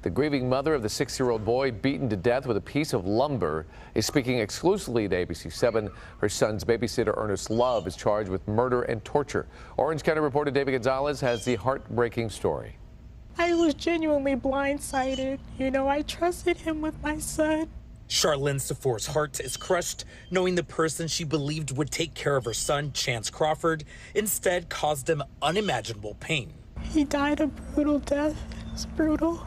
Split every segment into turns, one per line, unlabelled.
The grieving mother of the 6-year-old boy beaten to death with a piece of lumber is speaking exclusively to ABC7. Her son's babysitter, Ernest Love, is charged with murder and torture. Orange County reporter David Gonzalez has the heartbreaking story.
I was genuinely blindsided. I trusted him with my son.
Charlene Sefour's heart is crushed knowing the person she believed would take care of her son, Chance Crawford, instead caused him unimaginable pain.
He died a brutal death. It's brutal.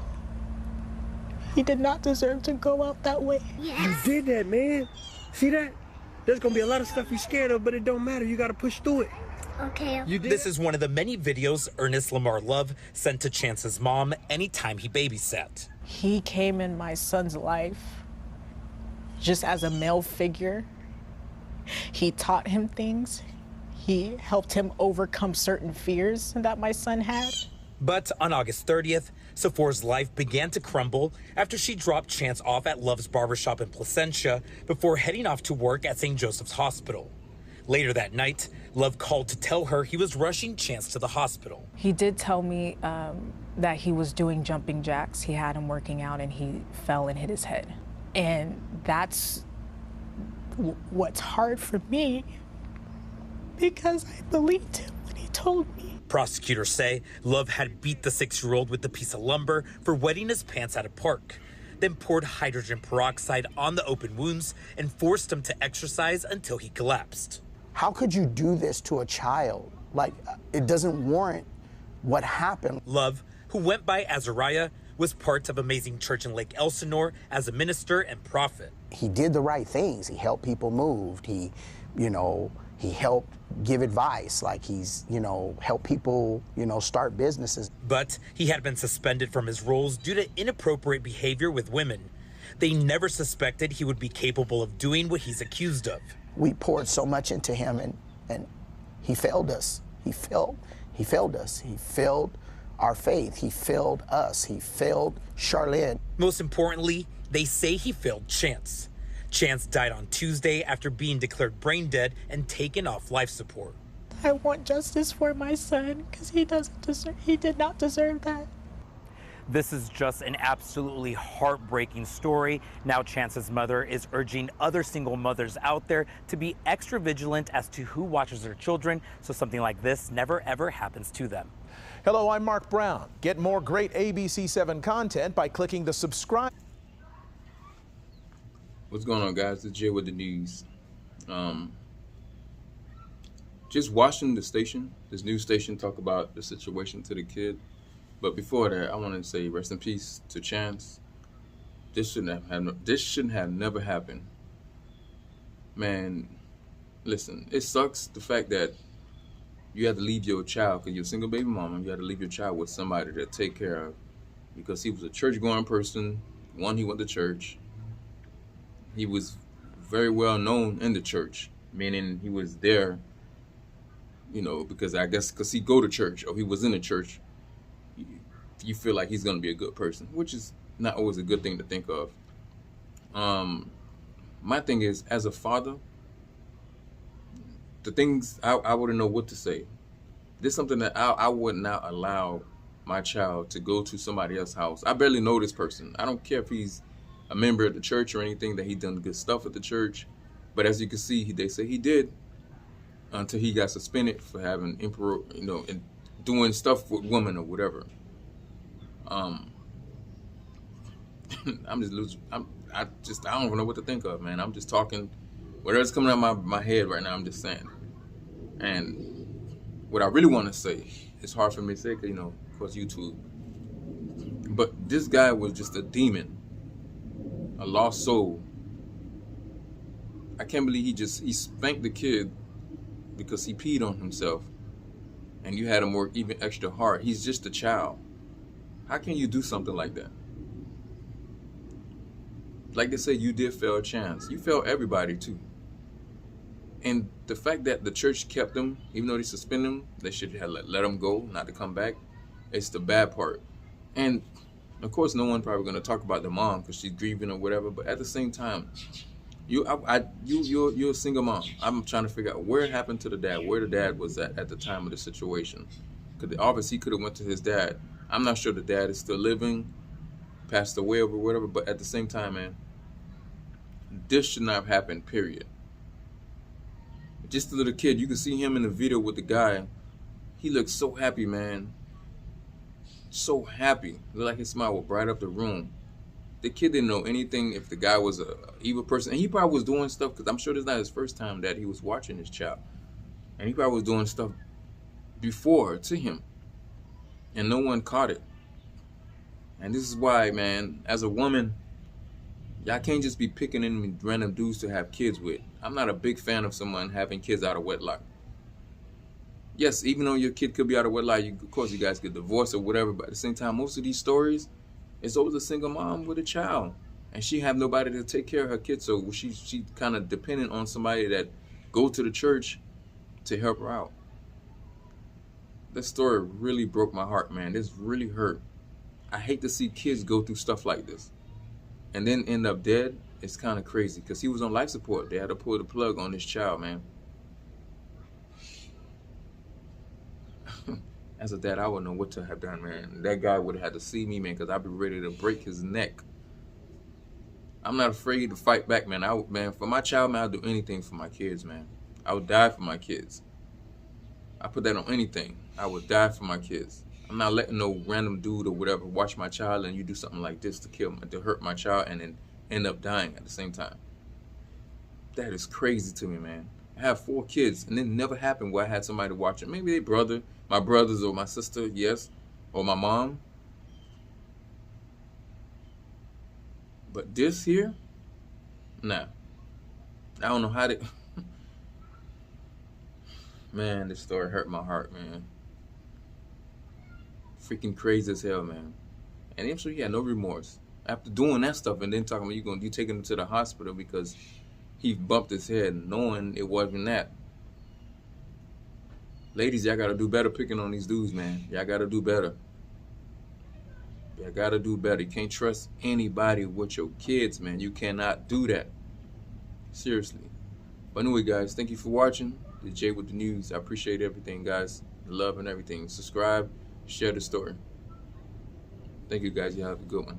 He did not deserve to go out that way.
Yes. You did that, man. See that? There's gonna be a lot of stuff you're scared of, but it don't matter. You gotta push through it.
Okay.
This is one of the many videos Ernest Lamar Love sent to Chance's mom anytime he babysat.
He came in my son's life just as a male figure. He taught him things. He helped him overcome certain fears that my son had.
But on August 30th, Sefour's life began to crumble after she dropped Chance off at Love's barbershop in Placentia before heading off to work at St. Joseph's Hospital. Later that night, Love called to tell her he was rushing Chance to the hospital.
He did tell me that he was doing jumping jacks. He had him working out and he fell and hit his head. And that's what's hard for me, because I believed him when he told me.
Prosecutors say Love had beat the 6-year-old with a piece of lumber for wetting his pants at a park, then poured hydrogen peroxide on the open wounds and forced him to exercise until he collapsed.
How could you do this to a child? Like, it doesn't warrant what happened.
Love, who went by Azariah, was part of Amazing Church in Lake Elsinore as a minister and prophet.
He did the right things. He helped people move. He helped give advice. Like he's, helped people, start businesses.
But he had been suspended from his roles due to inappropriate behavior with women. They never suspected he would be capable of doing what he's accused of.
We poured so much into him and he failed us. He failed us. He failed our faith. He failed us. He failed Charlene.
Most importantly, they say he failed Chance. Chance died on Tuesday after being declared brain dead and taken off life support.
I want justice for my son because he did not deserve that.
This is just an absolutely heartbreaking story. Now Chance's mother is urging other single mothers out there to be extra vigilant as to who watches their children so something like this never ever happens to them.
Hello, I'm Mark Brown. Get more great ABC7 content by clicking the subscribe.
What's going on, guys? It's Jay with the news. Just watching the station, this news station, talk about the situation to the kid. But before that, I want to say rest in peace to Chance. This shouldn't have never happened. Man, listen, it sucks the fact that you had to leave your child, because you're a single baby mama, you had to leave your child with somebody to take care of, because he was a church-going person. One, he went to church. He was very well known in the church, meaning he was there, because I guess because he go to church or he was in the church, you feel like he's going to be a good person, which is not always a good thing to think of. My thing is, as a father, the things I wouldn't know what to say. This is something that I would not allow my child to go to somebody else's house. I barely know this person. I don't care if he's a member of the church or anything, that he done good stuff at the church. But as you can see, they say he did, until he got suspended for having and doing stuff with women or whatever. I don't even know what to think of, man. I'm just talking, whatever's coming out of my head right now, I'm just saying. And what I really want to say, it's hard for me to say, because, of course, YouTube. But this guy was just a demon, a lost soul. I can't believe he spanked the kid because he peed on himself. And you had him work even extra hard. He's just a child. How can you do something like that? Like they say, you did fail Chance. You failed everybody too. And the fact that the church kept him, even though they suspended him, they should have let him go, not to come back. It's the bad part. And of course, no one probably going to talk about the mom because she's grieving or whatever. But at the same time, you're a single mom. I'm trying to figure out where it happened to the dad, where the dad was at the time of the situation. Because obviously he could have went to his dad. I'm not sure the dad is still living. passed away or whatever. But at the same time, man, this should not have happened, period. Just a little kid, you can see him in the video with the guy. He looks so happy, man. So happy. Looked like his smile would bright up the room. The kid didn't know anything if the guy was a evil person. And he probably was doing stuff, because I'm sure this is not his first time that he was watching his child. And he probably was doing stuff before to him. And no one caught it. And this is why, man, as a woman, y'all can't just be picking in random dudes to have kids with. I'm not a big fan of someone having kids out of wedlock. Yes, even though your kid could be out of wedlock, of course you guys get divorced or whatever, but at the same time, most of these stories, it's always a single mom with a child. And she have nobody to take care of her kids, so she kind of dependent on somebody that go to the church to help her out. This story really broke my heart, man. This really hurt. I hate to see kids go through stuff like this and then end up dead. It's kind of crazy, because he was on life support. They had to pull the plug on this child, man. As a dad, I wouldn't know what to have done, man. That guy would have had to see me, man, because I'd be ready to break his neck. I'm not afraid to fight back, man. Man, for my child, man, I'll do anything for my kids, man. I would die for my kids. I put that on anything. I would die for my kids. I'm not letting no random dude or whatever watch my child and you do something like this to hurt my child and then end up dying at the same time. That is crazy to me, man. I have 4 kids, and it never happened where I had somebody watching. Maybe their brother, my brothers or my sister, yes, or my mom. But this here, nah. I don't know how to. Man, this story hurt my heart, man. Freaking crazy as hell, man. And I'm sure he had no remorse after doing that stuff, and then talking about you taking him to the hospital because he bumped his head, knowing it wasn't that. Ladies, y'all gotta do better picking on these dudes, man. Y'all gotta do better. Y'all gotta do better. You can't trust anybody with your kids, man. You cannot do that. Seriously. But anyway, guys, thank you for watching. The Jay with the news. I appreciate everything, guys. The love and everything. Subscribe, share the story. Thank you, guys. You have a good one.